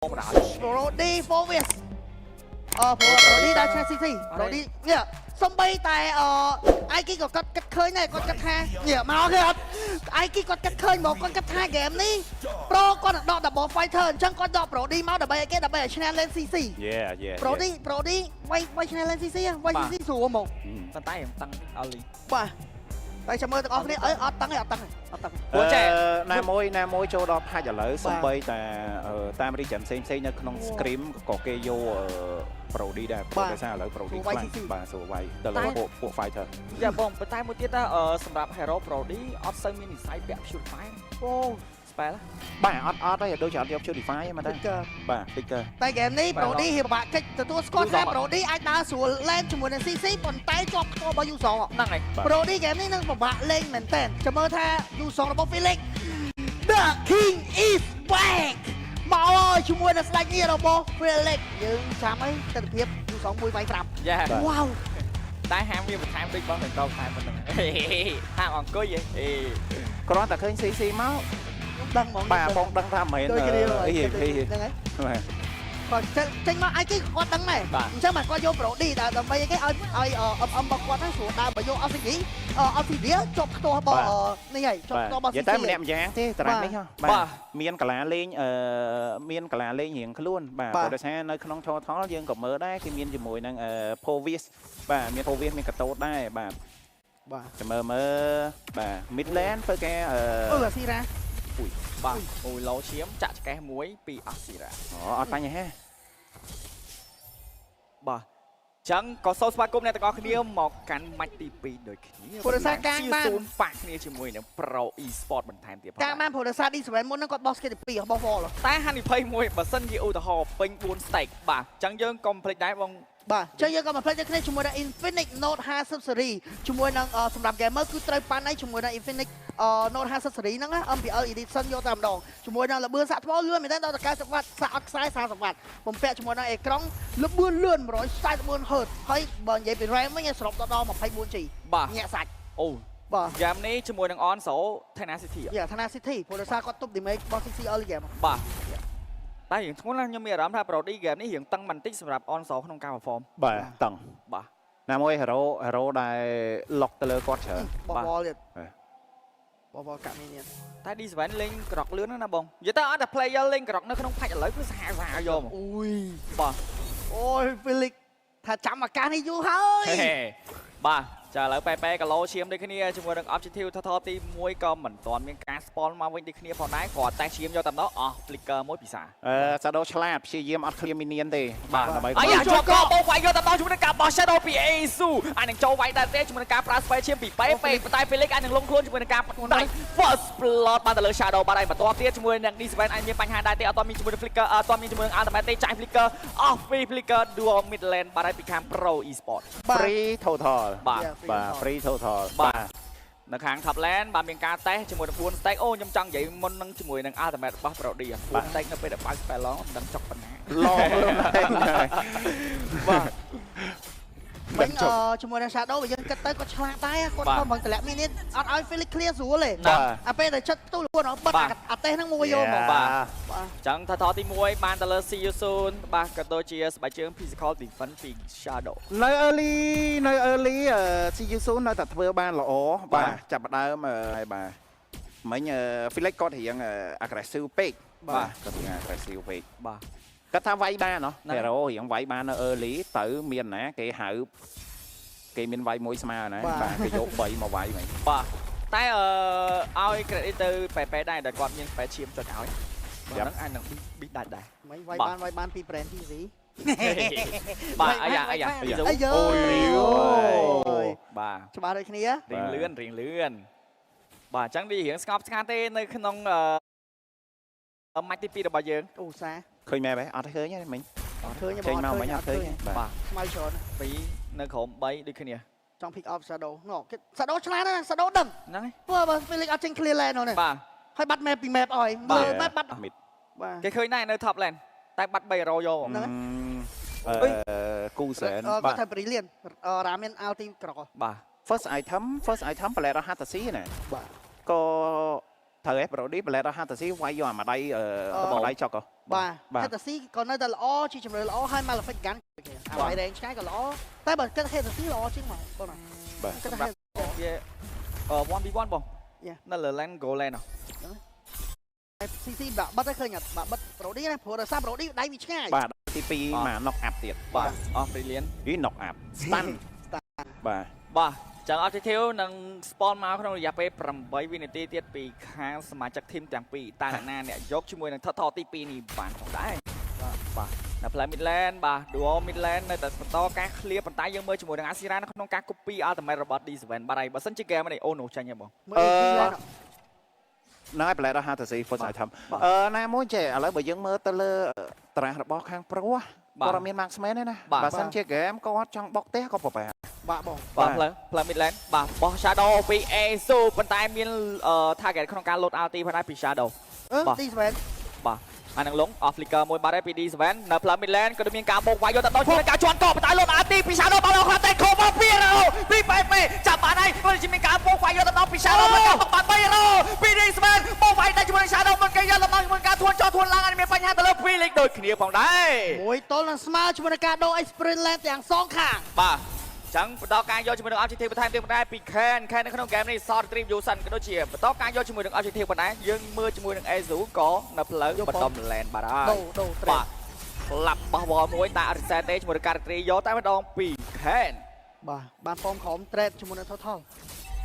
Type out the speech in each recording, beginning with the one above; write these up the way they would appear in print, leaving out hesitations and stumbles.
Brody Fovius Brody ได้ CC Brody เนี่ยสมัยแต่ไอ้กี้ก็กัดเคยเนี่ยก็กัดแท้เนี่ยมาเลยครับไอ้กี้ก็กัดเคยบอกก็กัดแท้เกมนี้โปรก็ดอกดับเบิลไฟเตอร์จังก็ดอก Brody มาดับเบิลไอ้กี้ดับเบิลชนะเล่น CC Brody ไว้ชนะเล่น CC ไว้ CC สูงหมดตั้งแต่ตั้งเอาลีป่ะไปเสมอตั้งออกนี่เอาตั้งหัวใจนาโมยโจดอพายจะเลยสมบัยแต่ตามริจันเซนเนี่ยขนมสคริมก็เกโยโปรดีได้โปรได้ซาเลยโปรดีคลั่งบาสูไวแต่เราพวกไฟเธออย่าบอกไปใต้มือที่ถ้าสำหรับฮีโร่โปรดีออฟเซอร์มินิไซด์แบบชุดไฟโอ้สเปรล่ะบ้าออดได้โดยเฉพาะที่ออฟชุดดีไฟมาได้บ้าฟิกเกอร์แต่เกมนี้โปรดีเห็นปะตัวสกอตแทบโปรดีไอ้ตาสวนเล่นจมูกในซีซีบนไตจอกตัวบอลยูสองนั่งไงโปรดีเกมนี้นั่งปะเล่นเหมือนเต้นจะเมื่อแท้ยูสองระบบฟิลิก The King is back มาจมูกในสไลด์นี่ระบบฟิลิกยังจำไม่แต่เพียบยูสองมวยไปปรับว้าวได้แฮมวีมาแฮมบิ๊กบอลถึงเราแฮมมันห้ามอ่อนกุ้ยก็ร้อนแต่เคยซีเมาดังมองป่าปองดังทำเหมือนcòn trên mà ai cái con đắng này chắc mà coi vô pro đi là bây cái âm bọc qua tháng xuống đào mà vô ông gì ông thì đĩa cho to bò này vậy cho to bò vậy tới mình đem dáng thế tại đấy không bà miên cả lá lên hiện luôn bà tôi đã xem nơi không cho thó dương còn mơ đấy khi miên chỉ mùi năng povis bà miên povis miên cả tốt đây bà chỉ mơ bà midland với cái là gì ra bà ôi lâu chiếm chặt cái muối bị ác gì ra ở tay nhé bà chẳng có sâu spa cung này ta có cái điều một cắn mạch tì pì đời kia phụ sa cang ban xuống phạt này chỉ mùi nó pro e-sport mình thành tiệp cang ban phụ sa đi sửa muốn nó có boss cái pì bao vò rồi tai han đi play mùi mà sân gì ưu tờ hồ pin buôn steak bà chẳng dương complete đáy bông bà chơi giờ còn mà play cái này chúng tôi đã Infinix Note 50 series chúng tôi đangสำหรับ gamer គឺត្រូវប៉ាន់ឯងជាមួយនឹង Infinix Note 50 series ហ្នឹងអំពី edition យកតែម្ដងជាមួយនឹងលបឿនសាក់ថ្មលឿនមែនតើដល់90វ៉ាត់សាក់អត់ខ្សែ40វ៉ាត់បំពាក់ជាមួយនឹងអេក្រង់លបឿនលឿន 144 Hz ហើយបើនិយាយពី RAM វិញសរុបដល់ 24G បាទញាក់សាច់អូបាទ game នេះជាមួយនឹង on so Tenacity យ៉ា Tenacity ព្រោះដោយសារគាត់ទប់ damage របស់ CC early game បាទតែយើងធ្ងន់ណាស់ខ្ញុំមានអារម្មណ៍ថា Pro D game នេះរៀងតឹងបន្តិចសម្រាប់ on so ក្នុងការ perform បាទតឹងបាទណាមួយ hero ដែល lock ទៅលើគាត់ច្រើនបបលទៀតបបលកាក់នេះតែ D7 លេងក្រកលឿនណាបងនិយាយទៅអត់តែ player លេងក្រកនៅក្នុងផាច់ឥឡូវគឺសាហាវយកមកអូយបាទអូយ Felix ថាចាំអាកាសនេះយូរហើយ បាទចាឥឡូវប៉ែប៉ែគីឡូឈាមដូចគ្នាជាមួយនឹង objective ថតទី1ក៏មិនទាន់មានការ spawn មកវិញដូចគ្នាផងដែរគ្រាន់តែឈាមយកតែម្ដងអស់ flicker មួយពិសាShadow ឆ្លាតព្យាយាមអត់ឃ្លាមមីនៀនទេបាទដើម្បីអាយ៉ាជាប់កបោកវាយយកតែម្ដងជាមួយនឹងការបោះ Shadow ពី Asu អានឹងចូលវាយតែទេជាមួយនឹងការប្រើ spell ឈាមពីប៉ែប៉ែតែ Felix អាចនឹងលងខ្លួនជាមួយនឹងការដៃ first blood បានទៅលើ Shadow បានហើយបន្តទៀតជាមួយនឹង D7 អាចមានបញ្ហាដែរទេអត់មានជាមួយនឹង flicker អត់មានជាមួយនឹង ultimate ទេចាញ់ flicker off free flicker dual mid lane បានហើយពីខាង pro e-sport free total បាទ free total បាទនៅខាង top lane បានមានការតេស្តជាមួយនឹង full stack អូខ្ញុំចង់និយាយមុននឹងជាមួយនឹង ultimate របស់ pro D full stack នៅពេលដែលបើក spell long មិនដឹងចុកប៉ុណ្ណាឡងខ្លួនឯងបាទវិញជាមួយនឹង Shadow បើយើងគិតទៅគាត់ឆ្លាតដែរគាត់ខំបង្តម្លាក់មាននេះអត់ឲ្យ Felix clear ស្រួលទេអាពេលតែចិត្តផ្ទុះខ្លួនបិទអាតេសហ្នឹងមួយយកមកបាទអញ្ចឹងថតទី1បានទៅលើ See you soon បាទក៏ដូចជាស្បែកជើង physical defense ពី Shadow នៅ early See you soon នៅតែធ្វើបានល្អបាទចាប់ដើមហើយបាទមិញ Felix គាត់រៀង aggressive ពេកបាទគាត់រៀង aggressive ពេកបាទគាត់ថាវាយបានហ៎ hero រៀងវាយបាននៅ early ទៅមានណាគេហៅគេមានវាយមួយស្មើណាបាទគេយក3មកវាយហ្មងបាទតែឲ្យ credit ទៅប៉ែដែរដែលគាត់មានប៉ែឈាមចុចឲ្យហ្នឹងអាចនឹងប៊ីដាច់ដែរមិនវាយបានពី brand TC បាទអាយ៉ាអូយបាទច្បាស់ដូចគ្នារៀងលឿនបាទអញ្ចឹងវារៀងស្ងប់ស្ងាត់ទេនៅក្នុងម៉ាច់ទី2របស់យើងអូសាឃើញមែនទេអត់ឃើញទេមិញអត់ឃើញចេញមកមិញអត់ឃើញបាទស្មៅច្រើន2នៅក្រុម3ដូចគ្នាចង់ pick up Shadow ណូ Shadow ឆ្លាតណា Shadow ដឹងហ្នឹងហើយព្រោះបើ Felix អត់ចេញ clear lane នោះបាទហើយបាត់ map ពី map អស់មើល map បាត់បាទគេឃើញដែរនៅ top lane តែបាត់300យកហ្នឹងគូសែនបាទគាត់ថា brilliant រ៉ាមាន ulti ក្រកបាទ first item ប្រឡែរហ័តស៊ីណាបាទក៏ thời ấy rồi đi bật ra hai tờ xí quay vào mà đây bỏ đây cho cô បាទហេតុតែស៊ីក៏នៅតែល្អជាជំរឿល្អហើយមក effect កាន់អាវ៉ៃរែងឆ្ងាយក៏ល្អតែបើគិតហេតុតែស៊ីល្អជាងមកបងណាគិតថា 1v1 បងនៅលើ lane goal lane ស៊ីស៊ីបាក់បិទទៅឃើញបាក់បិទប្រូឌីណាព្រោះដោយសារប្រូឌីដៃវាឆ្ងាយ បាទទី2មក knock up ទៀត បាទអស់ brilliant យី knock up stun បាទ បាទចឹង objective នឹង spawn មកក្នុងរយៈពេល8វិនាទីទៀតពីខាងសមាជិក team ទាំងពីរតើអ្នកណាអ្នកយកជាមួយនឹង total ទី2នេះបានផងដែរបាទនៅផ្លូវ mid lane បាទ duo mid lane នៅតែបន្តការ clear ប៉ុន្តែយើងមើលជាមួយនឹង Asira នៅក្នុងការ copy ultimate របស់ D7 បាទហើយបើសិនជា game នេះអូនោះចាញ់ហ៎បង ណែប្លែតហាតស៊ី first item ណាមួយចេះឥឡូវបើយើងមើលទៅលើតារាងរបស់ខាងប្រុសគាត់មាន marksman ទេណាបើសិនជា game គាត់ចង់បុកទេក៏ប្រហែលបាទបង បាទផ្លូវ mid lane បាទបោះ shadow ពី Asu ប៉ុន្តែមាន target ក្នុងការ load ulti ផងដែរពី shadow ទី7 បាទអានឹងលង off flicker មួយបាត់ហើយពី D7 នៅផ្លូវ mid lane ក៏មានការបោកវាយយកទៅដល់ជួយការជន់កោប៉ុន្តែ load ulti ពី shadow ដល់គាត់តែ cover ពី Hero ពី PP ចាប់បានហើយគាត់មានការបោកវាយយកទៅដល់ពី shadow មកបាត់3 Hero ពី D7 បោកវាយតែជាមួយ shadow មកគេយកទៅដល់ជាមួយការធួនចោលធួនឡើងមានបញ្ហាទៅលើ Felix ដូចគ្នាផងដែរមួយទល់នឹងស្មើជាមួយនឹងការដូរ sprint lane ទាំងសងខាងបាទចឹងបន្តការយកជាមួយនឹង objective បន្ថែមទៀតដែរពី Ken នៅក្នុង game នេះ Sword Retrieve Yusan ក៏ដូចជាបន្តការយកជាមួយនឹង objective ប៉ុណ្ណាយើងមើលជាមួយនឹង Azu ក៏នៅផ្លូវបន្ត lane បាទហើយដូរបាទផ្លាប់បោះវល់មួយតែអត់ reset ទេជាមួយនឹងការ retrieve យកតែម្ដងពី Ken បាទបានហ្វមក្រោម trade ជាមួយនឹង total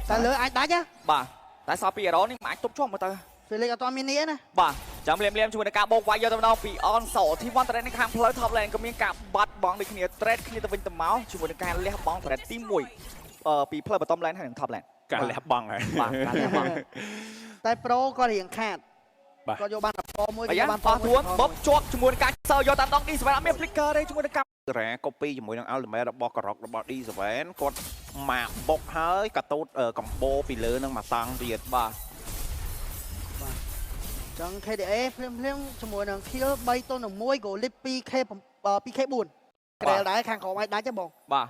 តែលើអាចដាច់ណាបាទតែសល់ពី Hero នេះមិនអាចទប់ជាប់មកទៅ Felix អត់ទាន់មាននេះណាបាទចាំលៀមជាមួយនឹងការបោកវាយយកទៅម្ដងពី Onso ទី1 trade នៅខាងផ្លូវ top lane ក៏មានការបាត់បង់ដូចគ្នា trade គ្នាទៅវិញទៅមកជាមួយនឹងការលះបង់ trade ទី1ពីផ្លូវ bottom lane ហើយនិង top lane ការលះបង់ហើយបាទការលះបង់តែ pro ក៏រៀងខាតគាត់យកបានអពមួយយកបានប៉ះទួនបបជាប់ជាមួយនឹងការសើយកតាមដង D7 អត់មាន flicker ទេជាមួយនឹងការរ៉ា copy ជាមួយនឹង ultimate របស់ករ៉ុករបស់ D7 គាត់មកបុកហើយក៏តូតកំបោពីលើនឹងមកតង់ទៀតបាទចឹង KDA ភ្លាមជាមួយនឹង kill 3 ទៅនឹង 1 goal lead 2k 4ក្រែលដែរខាងក្រោមឲ្យដាច់ទេបងបាទ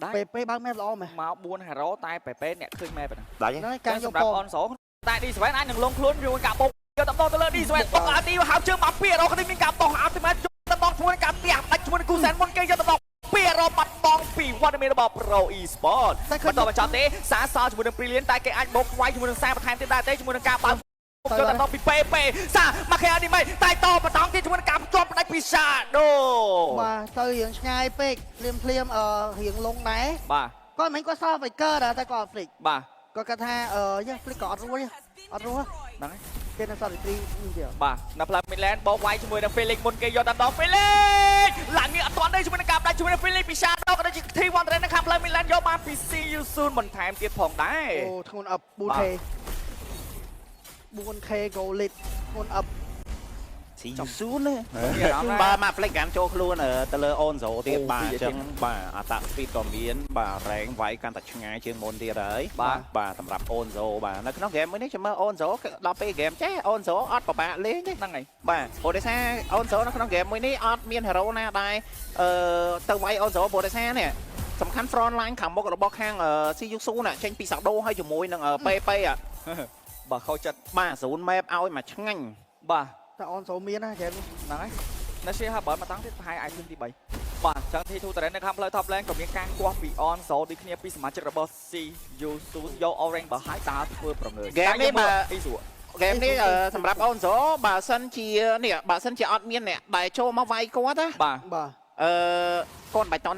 ដាច់ PP បើក map ល្អមែនមក4 hero តែ PP អ្នកឃើញ map ហ្នឹងដាច់ហ្នឹងការយកពង Onso តែ D7 អាចនឹងលងខ្លួនជាមួយការបោកយកតំបទៅលើ D7 បុកអាទីហៅជើងមកពី hero គ្នាមានការបោកអាទីមកតំបជាមួយនឹងការផ្ទះដាច់ជាមួយនឹងគូសែនមុនគេយកតំបពី hero បាត់បង់ពីវត្តមានរបស់ Pro Esport បន្តបញ្ចប់ទេសាសជាមួយនឹង Brilliant តែគេអាចបោកវាយជាមួយនឹងសារបន្ថែមទៀតដែរទេជាមួយនឹងការបើកចូលទៅដល់ពី PP សាមកគេអត់នេះមិនតែតបន្តទៀតជាមួយនឹងការជាប់ផ្ដាច់ពី Shadow បាទទៅរៀងឆ្ងាយពេកភ្លាមរៀងលងដែរបាទគាត់មិនគាត់សល់ Faker ដែរតែគាត់ Flick បាទគាត់គាត់ថាយ៉ា Flick ក៏អត់រួចហ្នឹងហើយគេនៅសល់ទី3នេះទៀតបាទនៅផ្លូវ Midland បោកវាយជាមួយនឹង Felix មុនគេយកតាមដង Felix ឡើងនេះអត់ទាន់ទេជាមួយនឹងការផ្ដាច់ជាមួយនឹង Felix ពី Shadow ក៏ដូចជា T1 Trend នៅខាងផ្លូវ Midland យកបានពី See You Soon បន្ថែមទៀតផងដែរអូធ្ងន់ up 4k 4k goal lead ធ្ងន់ up ស៊ីយូស៊ូនបាទមក flick កាន់ចូលខ្លួនទៅលើ Onzo ទៀតបាទអញ្ចឹងបាទអត្ត speed ក៏មានបាទ rank វាយកាន់តែឆ្ងាយជាងមុនទៀតហើយបាទសម្រាប់ Onzo បាទនៅក្នុង game មួយនេះចាំមើល Onzo ដល់ពេល game ចេះ Onzo អត់ប្របាក់លេងទេហ្នឹងហើយបាទព្រោះដោយសារ Onzo នៅក្នុង game មួយនេះអត់មាន hero ណាដែរទៅវាយ Onzo ព្រោះដោយសារនេះសំខាន់ front line ខាងមុខរបស់ខាង Siyusu ណាចេញពីសាដូហើយជាមួយនឹង PP បាទខូចចិត្តបាទ zone map ឲ្យមកឆ្ងាញ់បាទតែអនសូមានណាហ្គេមហ្នឹងហើយនៅជាហើយបើមកតាំងទៀតប្រហែល item ទី3បាទចឹង T2 Terrain នៅខាងផ្លូវ top lane ក៏មានការគាស់ពី Onso ដូចគ្នាពីសមាជិករបស់ Siyusu យក orange បើហើយតើធ្វើប្រងើ game នេះបាទ game នេះសម្រាប់ Onso បើសិនជានេះបើសិនជាអត់មានអ្នកដែលចូលមកវាយគាត់ណាបាទកូនបៃតន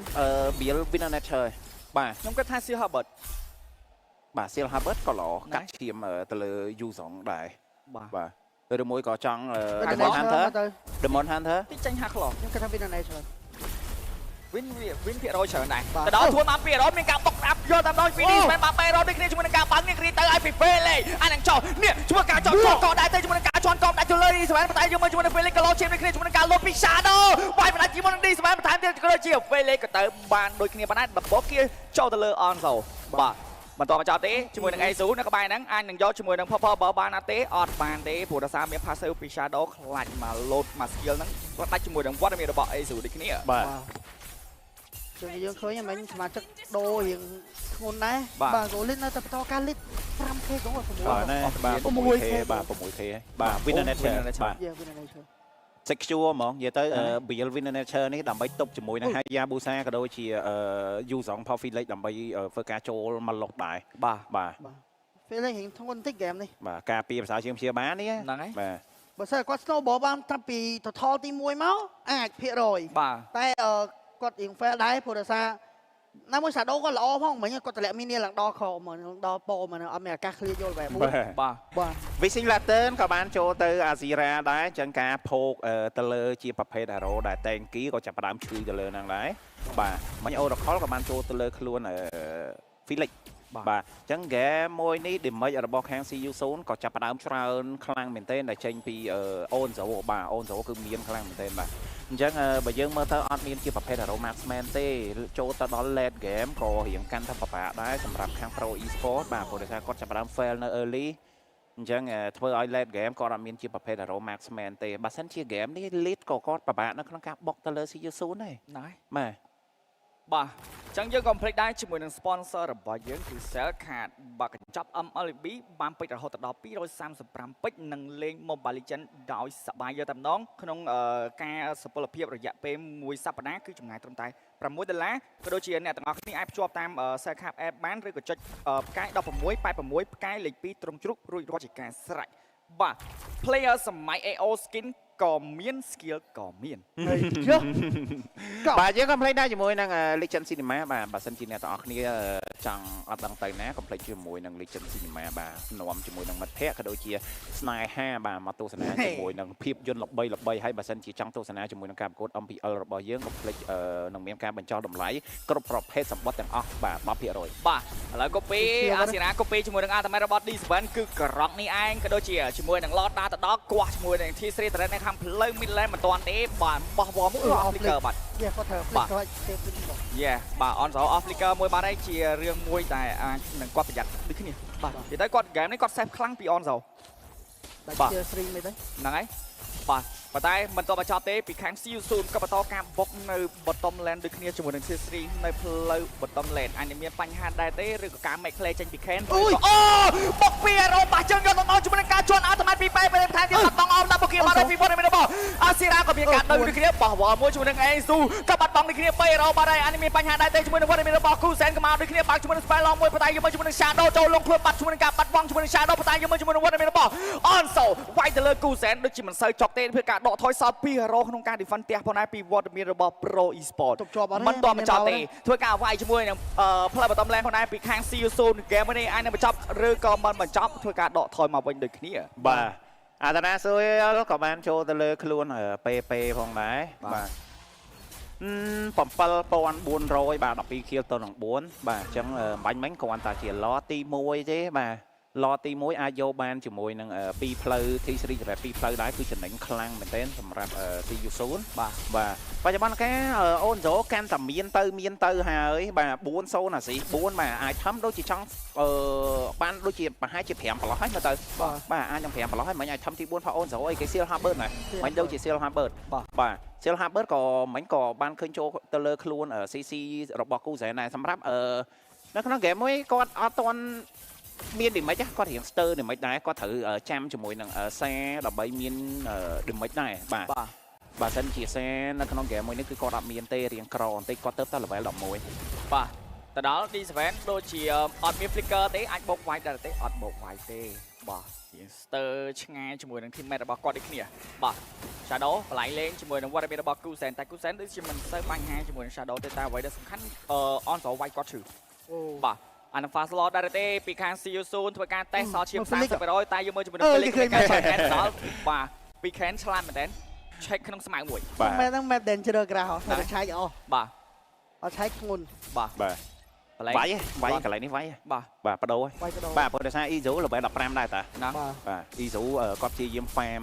Bill Winner Nature បាទខ្ញុំគិតថា Seal Herbert បាទ Seal Herbert ក៏ល្អកាត់ឈាមទៅលើ U2 ដែរបាទឬមួយក៏ចង់ Demon Hunter ទីចាញ់ហាក់ខ្លខ្ញុំគិតថា Winner Nature win ភាគរយច្រើនដែរទៅដល់ខ្លួនបានពីរយមានការបុកអាប់យកតាមដល់វីឌីស្មែនបាន3រយដូចគ្នាជាមួយនឹងការបើកនេះគ្រីទៅឲ្យពីពេលលេអានឹងចោនេះជាមួយការចោកដែរទៅជាមួយនឹងការជន់កបដាក់ទៅលើឌីស្មែនតែយើងមើលជាមួយនឹងពេលលេក៏លោឈាមដូចគ្នាជាមួយនឹងការលោពី Shadow វាយបណ្ដាច់ជាមួយនឹងឌីស្មែនបន្ថែមទៀតក៏ដូចជាពេលលេក៏ទៅបានដូចគ្នាបានដែរបបគៀចូលទៅលើ Onso បាទបន្តមកចោលទេជាមួយនឹង Asu នៅក្បែរហ្នឹងអាចនឹងយកជាមួយនឹង Purple បើបានអត់ទេអត់បានទេព្រោះដោយសារមាន passive ពី Shadow ខ្លាចមក load មក skill ហ្នឹងគាត់ដាច់ជាមួយនឹងវត្តមានរបស់ Asu ដូចគ្នាបាទយើងឃើញមិញសមាជិកដូររៀងធ្ងន់ដែរបាទ goal lead នៅតែបន្តការ lead 5k đúng rồi បាទ 6 ណែបាទ 6K បាទ 6K បាទ Winner Nature បាទ Yeah winner nature secure ហ្មងនិយាយទៅ build Winner Nature នេះដើម្បីទប់ជាមួយនឹង Hayabusa ក៏ដូចជា U2 Power Felix ដើម្បីធ្វើការចូលមកលុកដែរ បាទ បាទ Felix រៀងធ្ងន់តិចហ្គេមនេះ បាទការពារភាសាជាងព្យាបាលនេះ ហ្នឹងហើយ បាទ បើសិនគាត់ snowball បានតាំងពី total ទី1មកអាចភាគរយ បាទ តែគាត់រៀង fail ដែរព្រោះដោយសារណាមួយ shadow គាត់ល្អផងមិញគាត់តម្លាក់មីនីឡើងដល់ខមកដល់ប៉មកអត់មានឱកាស clear យល់បែប បាទ បាទ បាទ Vixing Lantern ក៏បានចូលទៅ Azira ដែរអញ្ចឹងការភោគទៅលើជាប្រភេទ Hero ដែល Tanky ក៏ចាប់ផ្ដើមឈឺទៅលើហ្នឹងដែរបាទមិញ Oracle ក៏បានចូលទៅលើខ្លួនFelix បាទអញ្ចឹង game មួយនេះ damage របស់ខាង CU0 ក៏ចាប់ផ្ដើមច្រើនខ្លាំងមែនទែនដែលចេញពី Onzo បាទ Onzo គឺមានខ្លាំងមែនទែនបាទអញ្ចឹងបើយើងមើលទៅអត់មានជាប្រភេទ Hero Marksman ទេចូលទៅដល់ late game ក៏រៀងកាន់តែពិបាកដែរសម្រាប់ខាង Pro Esports បាទព្រោះថាគាត់ចាប់ផ្ដើម fail នៅ early អញ្ចឹងធ្វើឲ្យ late game គាត់អត់មានជាប្រភេទ Hero Marksman ទេបើសិនជា game នេះ lead ក៏គាត់ពិបាកនៅក្នុងការបុកទៅលើ CU0 ដែរ ហ្នឹងហើយ បាទ បាទអញ្ចឹងយើងកុំភ្លេចដែរជាមួយនឹង sponsor របស់យើងគឺ Cell Card បាទកញ្ចប់ MLB បានពេជ្ររហូតដល់235ពេជ្រនិងលេង Mobile Legends ដោយសប្បាយយកតែម្ដងក្នុងការសុពលភាពរយៈពេល1សប្តាហ៍គឺចំណាយត្រឹមតែ$6ក៏ដូចជាអ្នកទាំងអស់គ្នាអាចភ្ជាប់តាម Cell Card App បានឬក៏ចុចផ្កាយ1686ផ្កាយលេខ2ត្រង់ជ្រូករួចរាល់ជាការស្រេចបាទ player សម័យ AO skin ក៏មាន skill ក៏មាន បាទយើងក៏ភ្លេចដែរជាមួយនឹង Legend Cinema បាទបើសិនជាអ្នកទាំងអស់គ្នាចង់អត់ដឹងទៅណាកុំភ្លេចជាមួយនឹង Legend Cinema បាទនាំជាមួយនឹងមិត្តភ័ក្តិក៏ដូចជាស្នេហាបាទមកទស្សនាជាមួយនឹងភាពយន្តល្បីហើយបើសិនជាចង់ទស្សនាជាមួយនឹងការប្រកួត MPL របស់យើងកុំភ្លេចនឹងមានការបញ្ចុះតម្លៃគ្រប់ប្រភេទសម្បត្តិទាំងអស់បាទ 10% បាទឥឡូវកូពីអាស៊ីណាកូពីជាមួយនឹងអាតាមេរបស់ D7 គឺក្រកនេះឯងក៏ដូចជាជាមួយនឹង Lord ដើរទៅដល់គាស់ជាមួយនឹង T3 Terrain នៅខាងផ្លូវ Midland មិនទាន់ទេបាទបោះវល់មួយ off flicker បាទ Yeah គាត់ត្រូវ flick គាត់ទេ flick បង Yeah បាទ on so off flicker មួយបាទហើយជារឿងមួយតែអាចនឹងគាត់ប្រយ័ត្នដូចគ្នាបាទនិយាយទៅគាត់ game នេះគាត់ save ខ្លាំងពី on so ដាច់ជា stream មិនទេ ហ្នឹងហើយបាទប៉ុន្តែមិនតបចប់ទេពីខាង CU0 ក៏បន្តការបុកនៅ bottom lane ដូចគ្នាជាមួយនឹង T3 នៅផ្លូវ bottom lane អាចនឹងមានបញ្ហាដែរទេឬក៏ការ make play ចេញពី Ken អូបុកពីរ៉ូបាសជើងយកទៅមកជាមួយនឹងការជន់អត់តាមពីបែបបន្ថែមទៀតបាត់បង់អមដល់បុកគៀបាត់ពី4របស់អាស៊ីរ៉ាក៏មានការទៅដូចគ្នាបោះវល់មួយជាមួយនឹង Asu ក៏បាត់បង់ដូចគ្នា3រ៉ូបាត់ហើយអាចមានបញ្ហាដែរទេជាមួយនឹង4របស់ Kusen ក៏មកដូចគ្នាបាក់ជាមួយនឹង Spy Long មួយប៉ុន្តែយកមកជាមួយនឹង Shadow ចូលលងខ្លួនបាត់ជាមួយនឹងការបាត់បង់ជាមួយនឹង Shadow ប៉ុន្តែយកមកជាមួយនឹង4របស់ Onso វាយទៅលើ Kusen ដូចជាមិនសូវចុកទេធ្វើការដកថយសល់2 hero ក្នុងការ defend ផ្ទះផងដែរពីវត្តមានរបស់ Pro Esports មិនទាន់បញ្ចប់ទេធ្វើការវាយជាមួយនឹងផ្លូវ bottom lane ផងដែរពីខាង CU0 game នេះអាចនឹងបញ្ចប់ឬក៏មិនបញ្ចប់ធ្វើការដកថយមកវិញដូចគ្នាបាទអាតាណាស៊ុយក៏បានចូលទៅលើខ្លួនPP ផងដែរបាទ7400បាទ12 kill ទៅនឹង4បាទអញ្ចឹងបាញ់មិញគ្រាន់តែជាឡទី1ទេបាទឡទី1អាចយកបានជាមួយនឹង2ផ្លូវ T3 ចរ៉ែ2ផ្លូវដែរគឺចំណេញខ្លាំងមែនទែនសម្រាប់ CU0 បាទបច្ចុប្បន្នការអូនโซកាន់តែមានទៅហើយបាទ4-0អាស៊ី4បាទអាចធ្វើដូចជាចង់បានដូចជាប្រហែលជា5ប្រឡោះហើយមើលទៅបាទអាចនឹង5ប្រឡោះហើយមិញអាចធ្វើទី4ផោអូនโซអីគេ Seal Harbor ណាមិញដូចជា Seal Harbor បាទ Seal Harbor ក៏មិញក៏បានឃើញចូលទៅលើខ្លួន CC របស់គូសែនដែរសម្រាប់នៅក្នុងហ្គេមមួយគាត់អត់ទាន់មាន damage គាត់រៀង stir damage ដែរគាត់ត្រូវចាំជាមួយនឹងសាដើម្បីមាន damage ដែរបាទបើសិនជាសានៅក្នុង game មួយនេះគឺគាត់អត់មានទេរៀងក្របន្តិចគាត់ទៅ level 11បាទទៅដល់ D7 ដូចជាអត់មាន flicker ទេអាចបោកវាយដែរទេអត់បោកវាយទេបាទរៀង stir ឆ្ងាយជាមួយនឹង teammate របស់គាត់ដូចគ្នាបាទ Shadow បលៃលេងជាមួយនឹងវត្តមានរបស់ Kusen តែ Kusen ដូចជាមិនសូវបញ្ហាជាមួយនឹង Shadow ទេតែអ្វីដែលសំខាន់on ចូលវាយគាត់ឈឺបាទអានឹង fast load ដែរទេពីខាង CU0 ធ្វើការតេស្តសល់ឈាម 30% តែយកមើលជាមួយនឹង Felix ការឆែកដល់បាទពី Ken ឆ្លាតមែនតើឆែកក្នុងស្មៅមួយបាទមែនហ្នឹង map danger ក្រៅតែឆែកអស់បាទអត់ឆែកធ្ងន់បាទវាយកន្លែងនេះវាយបាទបដូរបាទព្រោះដោយសារ Izu level 15ដែរតាបាទ Izu គាត់ព្យាយាម farm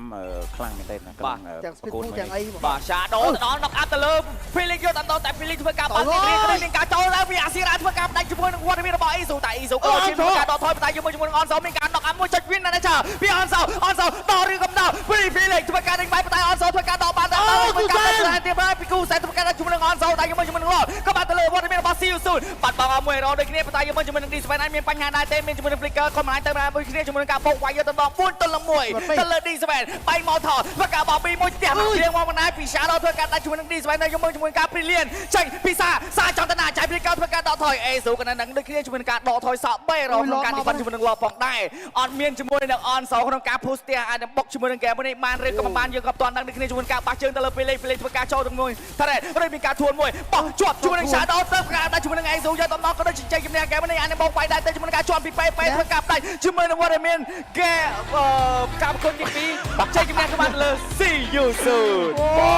ខ្លាំងមែនទេណាក្នុងប្រកួតទាំងអីបាទ Shadow ទៅដល់ knock out ទៅលើ Felix យកដល់តែ Felix ធ្វើការបាត់នេះមានការចូលឡើងពីអាស៊ីរ៉ាធ្វើការផ្ដាច់ជាមួយនឹងវត្តមានរបស់ Izu តែ Izu ក៏ជាការដកថយតែជាមួយនឹង Onso មានការ knock out មួយចុចវិញណាចាពីអនសោដល់រឿងកំដៅពីលេខធ្វើការដេញបាយបតែអនសោធ្វើការដកបានដល់ធ្វើការទៀតបាទពីគូសែធ្វើការជាមួយនឹងអនសោតែយើងមើលជាមួយនឹងឡក៏បានទៅលើវត្តមានរបស់ស៊ីយូស៊ូបាត់បង់មួយរោដូចគ្នាតែយើងមើលជាមួយនឹងឌីស្វែនមានបញ្ហាដែរទេមានជាមួយនឹង Flicker ក៏មិនអាចទៅបានមួយគ្នាជាមួយនឹងការបោកវាយយកទៅដល់4ទល់នឹង1ទៅលើឌីស្វែនបៃម៉ូថធ្វើការបោកពីមួយផ្ទះមកព្រៀងមកមិនដែរពី Shadow ធ្វើការដាច់ជាមួយនឹងឌីស្វែនតែយើងមើលជាមួយនឹងការព្រីលៀនចេញពីសាចង់តាណាចាយ Flicker ធ្វើការដកថយអេស៊ូក៏នឹងដូចគ្នាជាមួយនឹងការដកថយសក់3រោក្នុងការទីបានជាមួយនឹងឡផងដែរអត់មានជាមួយនឹងអនសោក្នុងការ push ផ្ទះអាចនឹងបុកជាមួយនឹងហ្គេមនេះបានឬក៏មិនបានយើងក៏មិនទាន់ដឹងដូចគ្នាជាមួយនឹងការបាក់ជើងទៅលើពេលលេខធ្វើការចូលទៅមួយថារ៉េមានការទួនមួយបោះជាប់ជាមួយនឹង Shadow ទៅការដាច់ជាមួយនឹងអេស៊ូយកតំណក៏ដូចជ័យជំនះហ្គេមនេះអាចនឹងបោកវាយដែរទៅជាមួយនឹងការជាប់ពីពេធ្វើការដាច់ជាមួយនឹងវត្តមានហ្គេការប្រកួតទី2បាក់ជ័យជំនះក៏បានទៅលើ See you soon អូ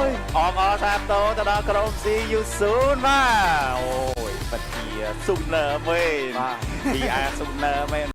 យ អងអសាតោទៅដល់ក្រុម See you soon បាទអូយពិតជាស៊ូនឺមែន VR ស៊ូនឺមែន